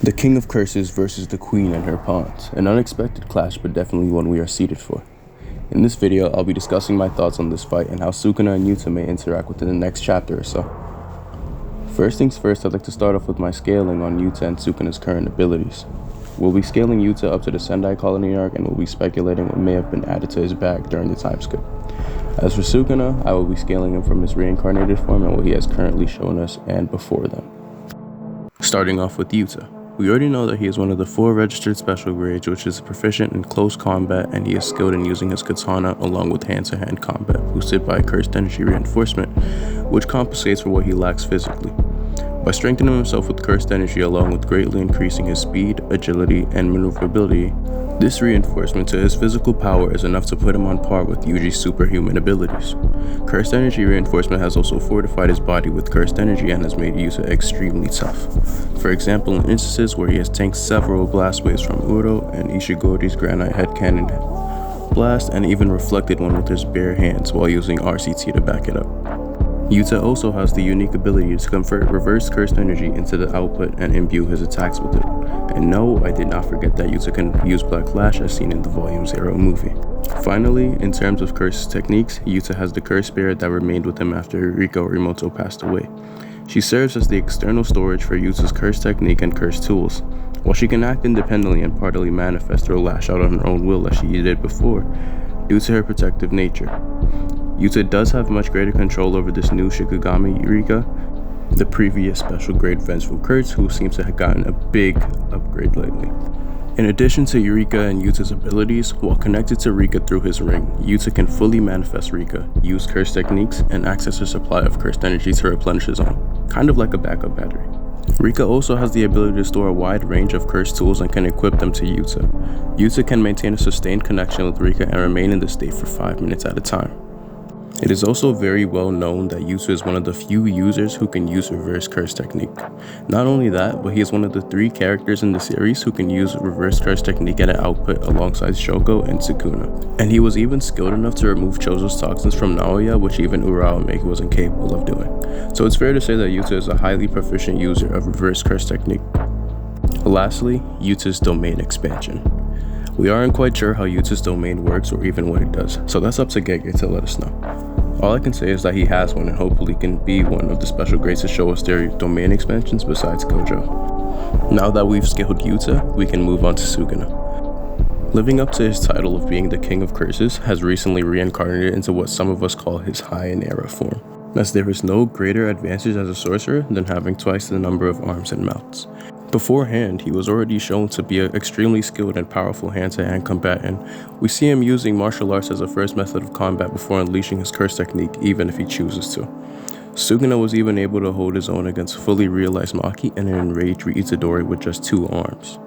The King of Curses versus the Queen and her pawns. An unexpected clash, but definitely one we are seated for. In this video, I'll be discussing my thoughts on this fight and how Sukuna and Yuta may interact within the next chapter or so. First things first, I'd like to start off with my scaling on Yuta and Sukuna's current abilities. We'll be scaling Yuta up to the Sendai Colony arc, and we'll be speculating what may have been added to his bag during the time skip. As for Sukuna, I will be scaling him from his reincarnated form and what he has currently shown us and before them. Starting off with Yuta. We already know that he is one of the 4 registered special grades, which is proficient in close combat, and he is skilled in using his katana along with hand-to-hand combat, boosted by cursed energy reinforcement, which compensates for what he lacks physically. By strengthening himself with cursed energy along with greatly increasing his speed, agility, and maneuverability, this reinforcement to his physical power is enough to put him on par with Yuji's superhuman abilities. Cursed energy reinforcement has also fortified his body with cursed energy and has made Yuta extremely tough. For example, in instances where he has tanked several blast waves from Uro and Ishigori's granite head cannon blast, and even reflected one with his bare hands while using RCT to back it up. Yuta also has the unique ability to convert reverse cursed energy into the output and imbue his attacks with it. And no, I did not forget that Yuta can use Black Lash as seen in the Volume 0 movie. Finally, in terms of cursed techniques, Yuta has the cursed spirit that remained with him after Rika Orimoto passed away. She serves as the external storage for Yuta's cursed technique and cursed tools. While she can act independently and partly manifest or lash out on her own will as she did before, due to her protective nature. Yuta does have much greater control over this new Shikigami Rika, the previous special grade Vengeful Curse, who seems to have gotten a big upgrade lately. In addition to Rika and Yuta's abilities, while connected to Rika through his ring, Yuta can fully manifest Rika, use cursed techniques, and access her supply of cursed energy to replenish his own, kind of like a backup battery. Rika also has the ability to store a wide range of cursed tools and can equip them to Yuta. Yuta can maintain a sustained connection with Rika and remain in this state for 5 minutes at a time. It is also very well known that Yuta is one of the few users who can use reverse curse technique. Not only that, but he is one of the 3 characters in the series who can use reverse curse technique at an output alongside Shoko and Sukuna. And he was even skilled enough to remove Chozo's toxins from Naoya, which even Uraomeki was incapable of doing. So it's fair to say that Yuta is a highly proficient user of reverse curse technique. Lastly, Yuta's domain expansion. We aren't quite sure how Yuta's domain works or even what it does, so that's up to Gege to let us know. All I can say is that he has one and hopefully can be one of the special grades to show us their domain expansions besides Gojo. Now that we've scaled Yuta, we can move on to Sukuna. Living up to his title of being the King of Curses, has recently reincarnated into what some of us call his Heian era form, as there is no greater advantage as a sorcerer than having twice the number of arms and mouths. Beforehand, he was already shown to be an extremely skilled and powerful hand-to-hand combatant. We see him using martial arts as a first method of combat before unleashing his curse technique, even if he chooses to. Sukuna was even able to hold his own against fully realized Maki and an enraged Itadori with just 2 arms.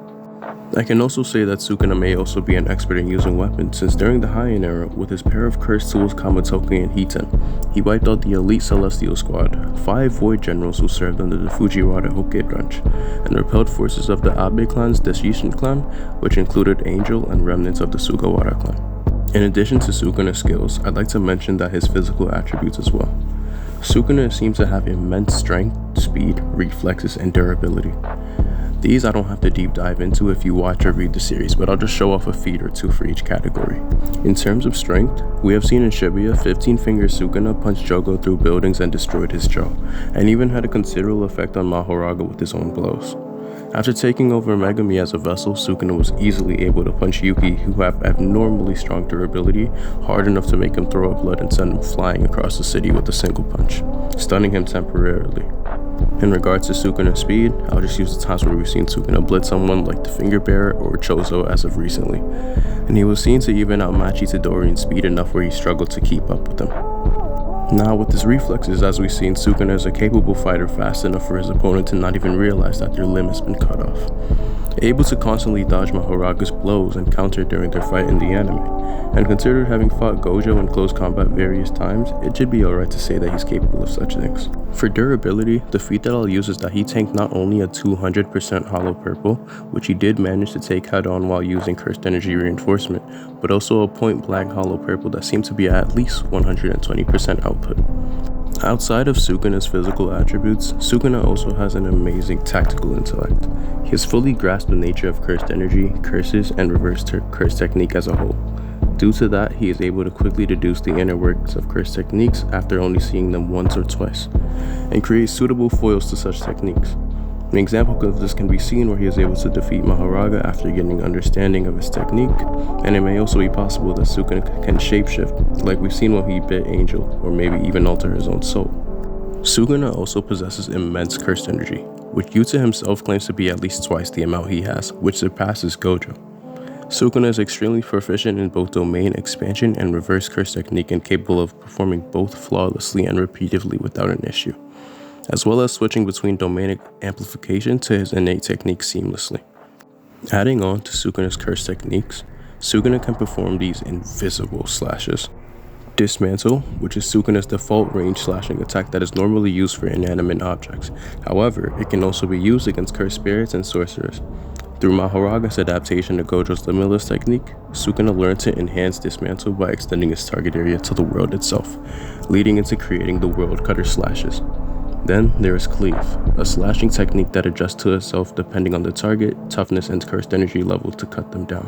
I can also say that Sukuna may also be an expert in using weapons, since during the Heian era, with his pair of cursed tools Kamatoki and Hiten, he wiped out the elite Celestial Squad, 5 Void Generals who served under the Fujiwara Hokke branch, and repelled forces of the Abe clan's Deshishin clan, which included Angel and remnants of the Sugawara clan. In addition to Sukuna's skills, I'd like to mention that his physical attributes as well. Sukuna seems to have immense strength, speed, reflexes, and durability. These I don't have to deep dive into if you watch or read the series, but I'll just show off a feat or 2 for each category. In terms of strength, we have seen in Shibuya 15-finger Sukuna punch Jogo through buildings and destroyed his jaw, and even had a considerable effect on Mahoraga with his own blows. After taking over Megami as a vessel, Sukuna was easily able to punch Yuki, who have abnormally strong durability, hard enough to make him throw up blood and send him flying across the city with a single punch, stunning him temporarily. In regards to Sukuna's speed, I'll just use the times where we've seen Sukuna blitz someone like the Finger Bearer or Chozo as of recently, and he was seen to even outmatch Itadori in speed enough where he struggled to keep up with him. Now with his reflexes, as we've seen, Sukuna is a capable fighter fast enough for his opponent to not even realize that their limb has been cut off. Able to constantly dodge Mahoraga's blows and counter during their fight in the anime, and considered having fought Gojo in close combat various times, it should be alright to say that he's capable of such things. For durability, the feat that I'll use is that he tanked not only a 200% hollow purple, which he did manage to take head on while using cursed energy reinforcement, but also a point blank hollow purple that seemed to be at least 120% output. Outside of Sukuna's physical attributes, Sukuna also has an amazing tactical intellect. He has fully grasped the nature of cursed energy, curses, and reverse curse technique as a whole. Due to that, he is able to quickly deduce the inner workings of curse techniques after only seeing them once or twice, and create suitable foils to such techniques. An example of this can be seen where he is able to defeat Mahoraga after getting understanding of his technique, and it may also be possible that Sukuna can shapeshift, like we've seen when he bit Angel, or maybe even alter his own soul. Sukuna also possesses immense cursed energy, which Yuta himself claims to be at least twice the amount he has, which surpasses Gojo. Sukuna is extremely proficient in both domain expansion and reverse curse technique and capable of performing both flawlessly and repeatedly without an issue, as well as switching between domain amplification to his innate technique seamlessly. Adding on to Sukuna's curse techniques, Sukuna can perform these invisible slashes. Dismantle, which is Sukuna's default range slashing attack that is normally used for inanimate objects. However, it can also be used against cursed spirits and sorcerers. Through Mahoraga's adaptation to Gojo's Limitless technique, Sukuna learned to enhance Dismantle by extending its target area to the world itself, leading into creating the World Cutter slashes. Then there is Cleave, a slashing technique that adjusts to itself depending on the target, toughness, and cursed energy level to cut them down,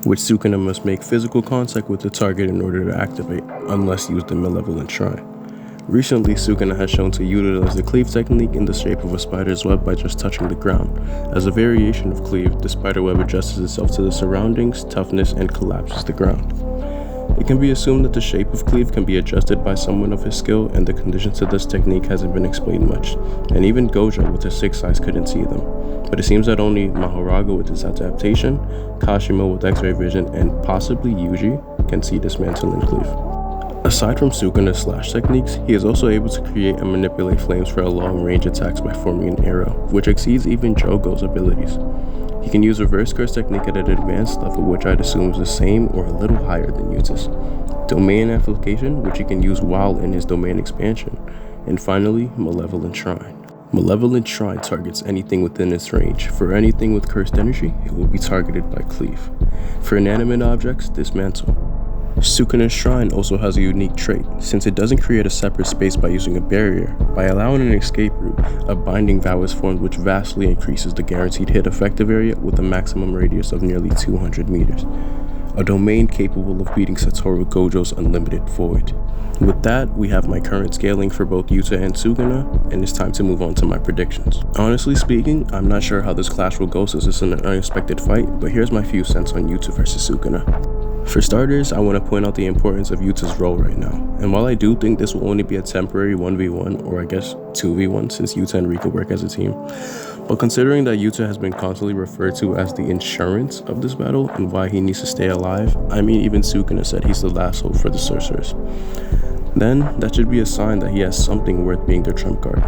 which Sukuna must make physical contact with the target in order to activate, unless used in Malevolent Shrine. Recently, Sukuna has shown to utilize the Cleave technique in the shape of a spider's web by just touching the ground. As a variation of Cleave, the spider web adjusts itself to the surroundings, toughness, and collapses the ground. It can be assumed that the shape of Cleave can be adjusted by someone of his skill, and the conditions to this technique hasn't been explained much, and even Gojo with his 6 eyes couldn't see them. But it seems that only Mahoraga with his adaptation, Kashimo with X-ray vision, and possibly Yuji can see Dismantle and Cleave. Aside from Sukuna's slash techniques, he is also able to create and manipulate flames for long-range attacks by forming an arrow, which exceeds even Jogo's abilities. He can use reverse curse technique at an advanced level, which I'd assume is the same or a little higher than Yuta's. Domain amplification, which he can use while in his domain expansion. And finally, Malevolent Shrine. Malevolent Shrine targets anything within its range. For anything with cursed energy, it will be targeted by Cleave. For inanimate objects, Dismantle. Sukuna's Shrine also has a unique trait, since it doesn't create a separate space by using a barrier. By allowing an escape route, a binding vow is formed which vastly increases the guaranteed hit effective area with a maximum radius of nearly 200 meters. A domain capable of beating Satoru Gojo's unlimited void. With that, we have my current scaling for both Yuta and Sukuna, and it's time to move on to my predictions. Honestly speaking, I'm not sure how this clash will go since it's an unexpected fight, but here's my few cents on Yuta versus Sukuna. For starters, I want to point out the importance of Yuta's role right now, and while I do think this will only be a temporary 1v1, or I guess 2v1 since Yuta and Rika work as a team, but considering that Yuta has been constantly referred to as the insurance of this battle and why he needs to stay alive, I mean even Sukuna said he's the last hope for the sorcerers, then that should be a sign that he has something worth being their trump card.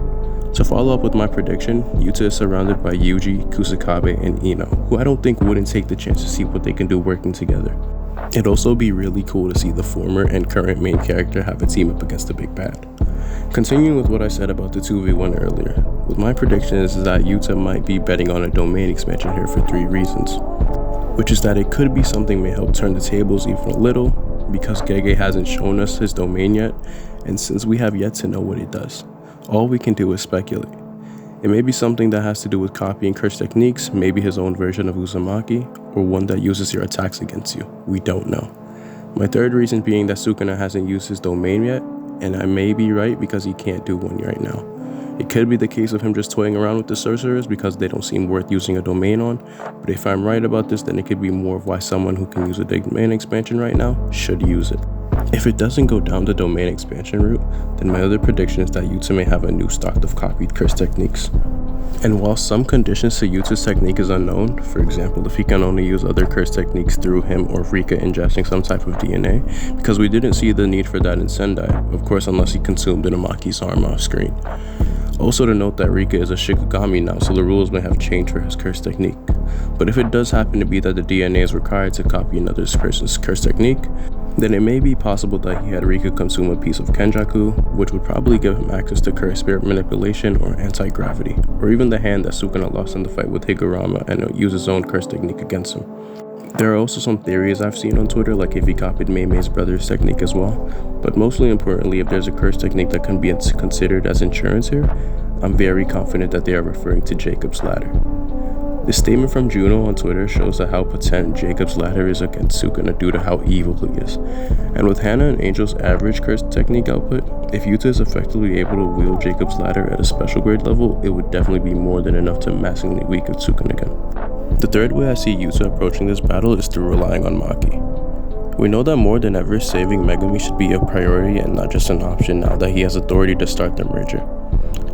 To follow up with my prediction, Yuta is surrounded by Yuji, Kusakabe, and Ino, who I don't think wouldn't take the chance to see what they can do working together. It'd also be really cool to see the former and current main character have a team up against the big bad. Continuing with what I said about the 2v1 earlier, with my prediction is that Yuta might be betting on a domain expansion here for 3 reasons. Which is that it could be something may help turn the tables even a little, because Gege hasn't shown us his domain yet, and since we have yet to know what it does, all we can do is speculate. It may be something that has to do with copying curse techniques, maybe his own version of Uzumaki, or one that uses your attacks against you. We don't know. My third reason being that Sukuna hasn't used his domain yet, and I may be right because he can't do one right now. It could be the case of him just toying around with the sorcerers because they don't seem worth using a domain on, but if I'm right about this, then it could be more of why someone who can use a domain expansion right now should use it. If it doesn't go down the domain expansion route, then my other prediction is that Yuta may have a new stock of copied curse techniques. And while some conditions to Yuta's technique is unknown, for example if he can only use other curse techniques through him or Rika ingesting some type of DNA, because we didn't see the need for that in Sendai, of course unless he consumed Inumaki's arm off screen. Also to note that Rika is a Shikigami now, so the rules may have changed for his curse technique. But if it does happen to be that the DNA is required to copy another person's curse technique, then it may be possible that he had Rika consume a piece of Kenjaku, which would probably give him access to curse spirit manipulation or anti-gravity, or even the hand that Sukuna lost in the fight with Higuruma and use his own curse technique against him. There are also some theories I've seen on Twitter, like if he copied Mei's brother's technique as well. But mostly importantly, if there's a curse technique that can be considered as insurance here, I'm very confident that they are referring to Jacob's ladder. This statement from Juno on Twitter shows how potent Jacob's ladder is against Sukuna due to how evil he is. And with Hana and Angel's average curse technique output, if Yuta is effectively able to wield Jacob's ladder at a special grade level, it would definitely be more than enough to massively weaken Sukuna again. The third way I see Yuta approaching this battle is through relying on Maki. We know that more than ever, saving Megumi should be a priority and not just an option now that he has authority to start the merger.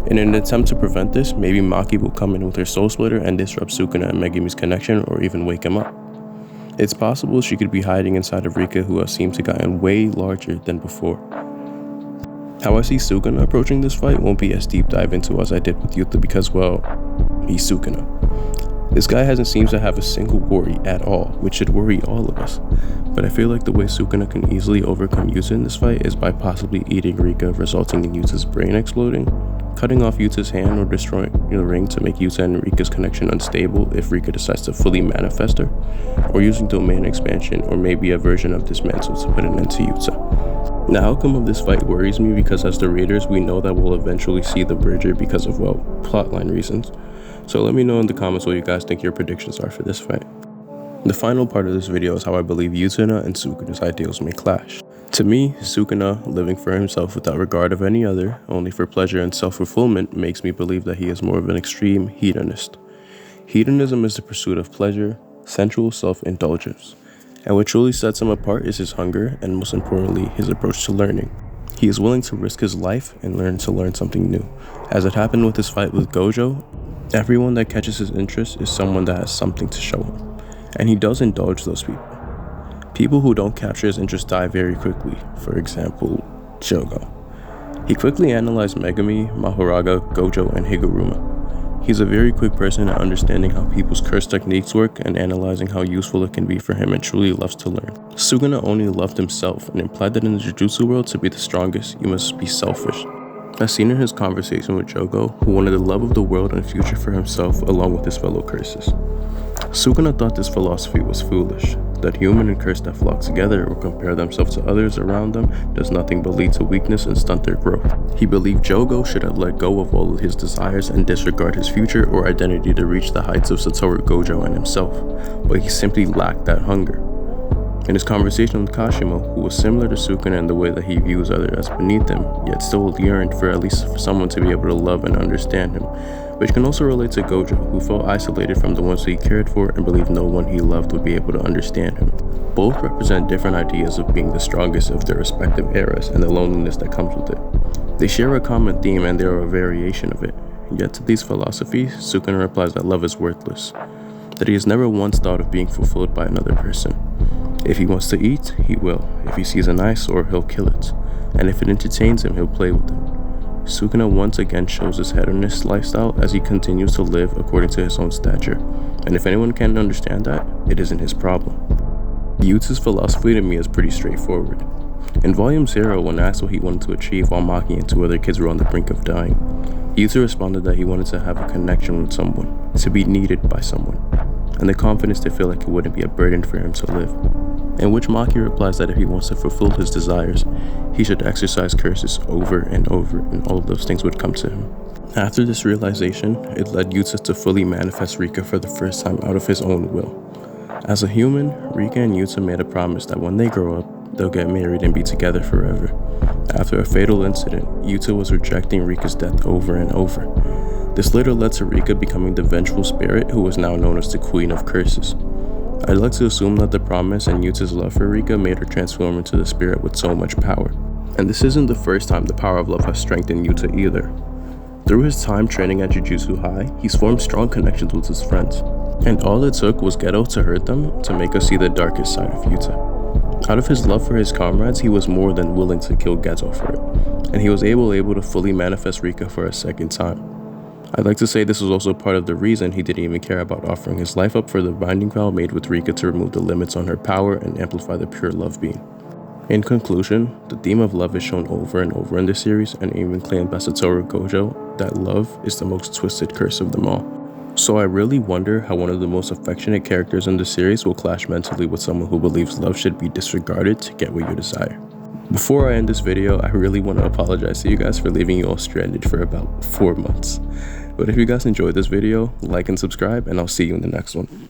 In an attempt to prevent this, maybe Maki will come in with her soul splitter and disrupt Sukuna and Megumi's connection, or even wake him up. It's possible she could be hiding inside of Rika, who has seemed to gotten way larger than before. How I see Sukuna approaching this fight won't be as deep dive into as I did with Yuta because, well, he's Sukuna. This guy seems to have a single worry at all, which should worry all of us. But I feel like the way Sukuna can easily overcome Yuta in this fight is by possibly eating Rika, resulting in Yuta's brain exploding, cutting off Yuta's hand or destroying the ring to make Yuta and Rika's connection unstable if Rika decides to fully manifest her, or using domain expansion or maybe a version of dismantle to put an end to Yuta. The outcome of this fight worries me because as the readers we know that we'll eventually see the merger because of, well, plotline reasons. So let me know in the comments what you guys think your predictions are for this fight. The final part of this video is how I believe Yuta and Sukuna's ideals may clash. To me, Sukuna, living for himself without regard of any other, only for pleasure and self-fulfillment, makes me believe that he is more of an extreme hedonist. Hedonism is the pursuit of pleasure, sensual self-indulgence, and what truly sets him apart is his hunger and, most importantly, his approach to learning. He is willing to risk his life and learn something new. As it happened with his fight with Gojo, everyone that catches his interest is someone that has something to show him, and he does indulge those people. People who don't capture his interest die very quickly, for example, Jogo. He quickly analyzed Megumi, Mahoraga, Gojo, and Higuruma. He's a very quick person at understanding how people's curse techniques work and analyzing how useful it can be for him and truly loves to learn. Sukuna only loved himself and implied that in the Jujutsu world to be the strongest, you must be selfish. As seen in his conversation with Jogo, who wanted the love of the world and future for himself along with his fellow curses. Sukuna thought this philosophy was foolish, that human and curse that flock together or compare themselves to others around them does nothing but lead to weakness and stunt their growth. He believed Jogo should have let go of all of his desires and disregard his future or identity to reach the heights of Satoru Gojo and himself, but he simply lacked that hunger. In his conversation with Kashimo, who was similar to Sukuna in the way that he views others as beneath him, yet still yearned for at least someone to be able to love and understand him, which can also relate to Gojo, who felt isolated from the ones he cared for and believed no one he loved would be able to understand him. Both represent different ideas of being the strongest of their respective eras and the loneliness that comes with it. They share a common theme and they are a variation of it. Yet to these philosophies, Sukuna replies that love is worthless, that he has never once thought of being fulfilled by another person. If he wants to eat, he will. If he sees an eyesore, he'll kill it. And if it entertains him, he'll play with it. Sukuna once again shows his hedonist lifestyle as he continues to live according to his own stature. And if anyone can't understand that, it isn't his problem. Yuta's philosophy to me is pretty straightforward. In Volume 0, when asked what he wanted to achieve while Maki and two other kids were on the brink of dying, Yuta responded that he wanted to have a connection with someone, to be needed by someone, and the confidence to feel like it wouldn't be a burden for him to live. In which Maki replies that if he wants to fulfill his desires, he should exercise curses over and over, and all of those things would come to him. After this realization, it led Yuta to fully manifest Rika for the first time out of his own will. As a human, Rika and Yuta made a promise that when they grow up, they'll get married and be together forever. After a fatal incident, Yuta was rejecting Rika's death over and over. This later led to Rika becoming the vengeful spirit who was now known as the Queen of Curses. I'd like to assume that the promise and Yuta's love for Rika made her transform into the spirit with so much power. And this isn't the first time the power of love has strengthened Yuta either. Through his time training at Jujutsu High, he's formed strong connections with his friends. And all it took was Geto to hurt them to make us see the darkest side of Yuta. Out of his love for his comrades, he was more than willing to kill Geto for it. And he was able to fully manifest Rika for a second time. I'd like to say this was also part of the reason he didn't even care about offering his life up for the binding vow made with Rika to remove the limits on her power and amplify the pure love being. In conclusion, the theme of love is shown over and over in this series and even claimed by Satoru Gojo that love is the most twisted curse of them all. So I really wonder how one of the most affectionate characters in the series will clash mentally with someone who believes love should be disregarded to get what you desire. Before I end this video, I really want to apologize to you guys for leaving you all stranded for about 4 months. But if you guys enjoyed this video, like and subscribe, and I'll see you in the next one.